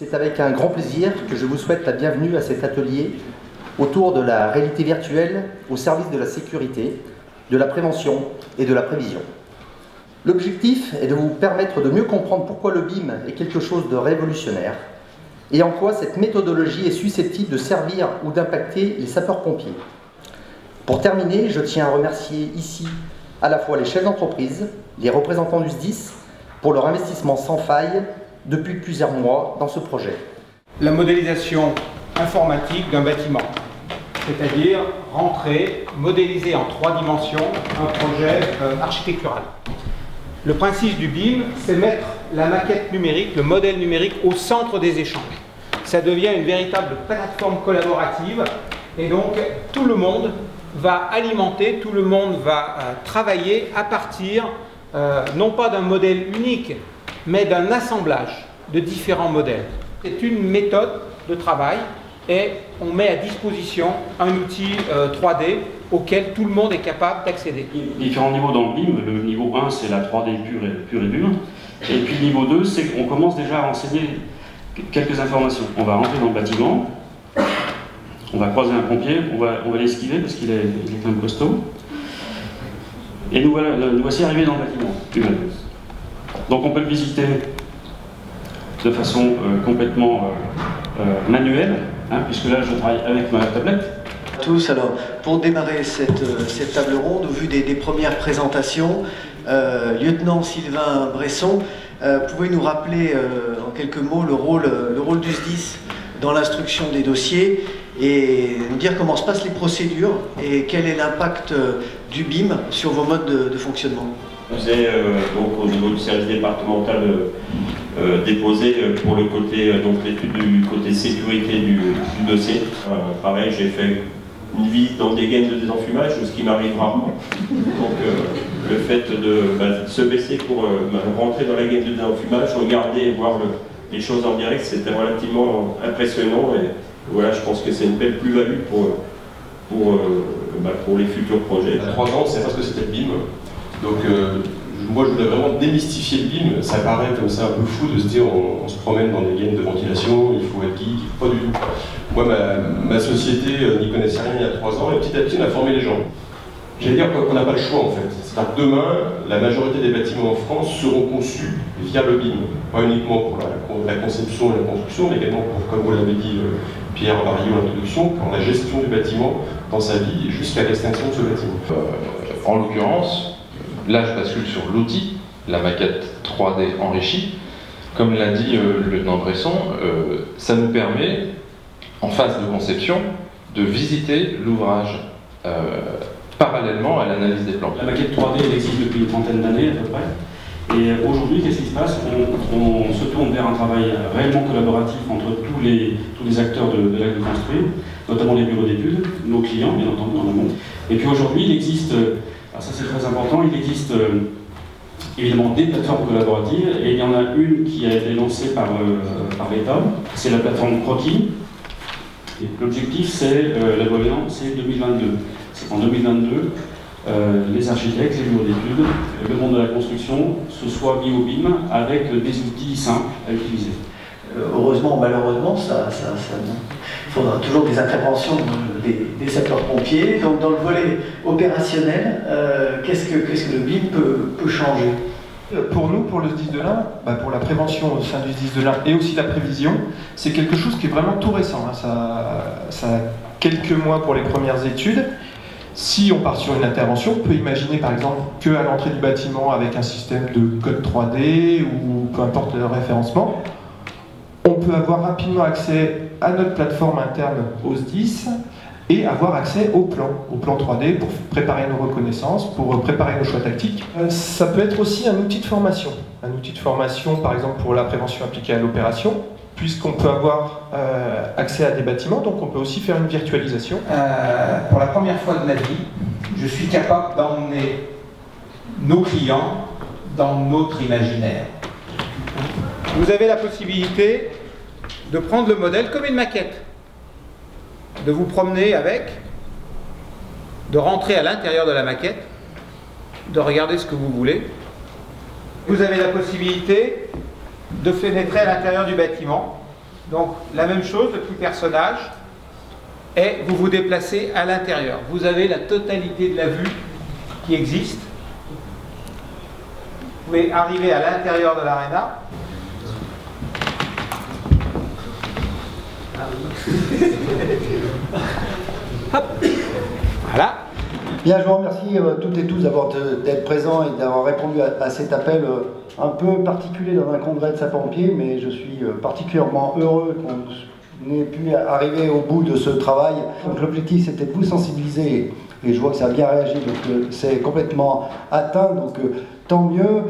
C'est avec un grand plaisir que je vous souhaite la bienvenue à cet atelier autour de la réalité virtuelle au service de la sécurité, de la prévention et de la prévision. L'objectif est de vous permettre de mieux comprendre pourquoi le BIM est quelque chose de révolutionnaire et en quoi cette méthodologie est susceptible de servir ou d'impacter les sapeurs-pompiers. Pour terminer, je tiens à remercier ici à la fois les chefs d'entreprise, les représentants du SDIS pour leur investissement sans faille depuis plusieurs mois dans ce projet. La modélisation informatique d'un bâtiment, c'est-à-dire rentrer, modéliser en 3 dimensions un projet architectural. Le principe du BIM, c'est mettre la maquette numérique, le modèle numérique au centre des échanges. Ça devient une véritable plateforme collaborative et donc tout le monde va alimenter, tout le monde va travailler à partir non pas d'un modèle unique, mais d'un assemblage de différents modèles. C'est une méthode de travail et on met à disposition un outil 3D auquel tout le monde est capable d'accéder. Différents niveaux dans le BIM. Le niveau 1, c'est la 3D pure et dure. Et puis le niveau 2, c'est qu'on commence déjà à renseigner quelques informations. On va rentrer dans le bâtiment, on va croiser un pompier, on va l'esquiver parce qu'il est quand même costaud. Et nous voici arrivés dans le bâtiment lui-même. Donc on peut le visiter de façon complètement manuelle, puisque là je travaille avec ma tablette. Tous, alors pour démarrer cette table ronde, au vu des premières présentations, lieutenant Sylvain Bresson, pouvez nous rappeler en quelques mots le rôle du SDIS dans l'instruction des dossiers et nous dire comment se passent les procédures et quel est l'impact du BIM sur vos modes de fonctionnement. Vous avez donc au niveau du service départemental déposé pour le côté donc l'étude du côté sécurité du dossier. Pareil, j'ai fait une visite dans des gaines de désenfumage, ce qui m'arrive rarement. Donc le fait de se baisser pour rentrer dans la gaine de désenfumage, regarder et voir les choses en direct, c'était relativement impressionnant. Et voilà, je pense que c'est une belle plus-value pour les futurs projets. Il y a 3 ans, c'est parce que c'était le BIM. Donc moi je voulais vraiment démystifier le BIM. Ça paraît comme ça un peu fou de se dire on se promène dans des gaines de ventilation, il faut être geek, pas du tout. Moi ma société n'y connaissait rien il y a 3 ans et petit à petit on a formé les gens. J'allais dire qu'on n'a pas le choix en fait. C'est-à-dire que demain, la majorité des bâtiments en France seront conçus via le BIM. Pas uniquement pour la conception et la construction, mais également pour, comme vous l'avez dit Pierre Barillot en introduction, pour la gestion du bâtiment dans sa vie jusqu'à l'extinction de ce bâtiment. En l'occurrence, là je bascule sur l'outil, la maquette 3D enrichie. Comme l'a dit le lieutenant Bresson, ça nous permet, en phase de conception, de visiter l'ouvrage parallèlement à l'analyse des plans. La maquette 3D elle existe depuis une trentaine d'années à peu près. Et aujourd'hui, qu'est-ce qui se passe? On se tourne vers un travail réellement collaboratif entre tous les acteurs de l'acte de construire, notamment les bureaux d'études, nos clients, bien entendu, en amont. Et puis aujourd'hui, il existe, alors ça c'est très important, il existe évidemment des plateformes collaboratives, et il y en a une qui a été lancée par l'État, c'est la plateforme Croquis. L'objectif, c'est la voyant, c'est 2022. En 2022, les architectes, les bureaux d'études, le monde de la construction se soient mis au BIM avec des outils simples à utiliser. Heureusement ou malheureusement, il faudra toujours des interventions des sapeurs-pompiers. Donc dans le volet opérationnel, qu'est-ce que le BIM peut changer? Pour nous, pour le SDIS de l'Ain, pour la prévention au sein du SDIS de l'Ain et aussi la prévision, c'est quelque chose qui est vraiment tout récent. Ça a quelques mois pour les premières études. Si on part sur une intervention, on peut imaginer par exemple qu'à l'entrée du bâtiment avec un système de code 3D ou peu importe le référencement, on peut avoir rapidement accès à notre plateforme interne au SDIS et avoir accès au plan 3D pour préparer nos reconnaissances, pour préparer nos choix tactiques. Ça peut être aussi un outil de formation. Un outil de formation par exemple pour la prévention appliquée à l'opération, puisqu'on peut avoir accès à des bâtiments, donc on peut aussi faire une virtualisation. Pour la première fois de ma vie, je suis capable d'emmener nos clients dans notre imaginaire. Vous avez la possibilité de prendre le modèle comme une maquette, de vous promener avec, de rentrer à l'intérieur de la maquette, de regarder ce que vous voulez. Vous avez la possibilité de pénétrer à l'intérieur du bâtiment Donc la même chose, le petit personnage, et vous vous déplacez à l'intérieur. Vous avez la totalité de la vue qui existe. Vous pouvez arriver à l'intérieur de l'aréna. Hop. Voilà. Bien, je vous remercie toutes et tous d'être présents et d'avoir répondu à cet appel un peu particulier dans un congrès de sapeurs-pompiers, mais je suis particulièrement heureux qu'on ait pu arriver au bout de ce travail. Donc l'objectif c'était de vous sensibiliser et je vois que ça a bien réagi, donc c'est complètement atteint, donc tant mieux.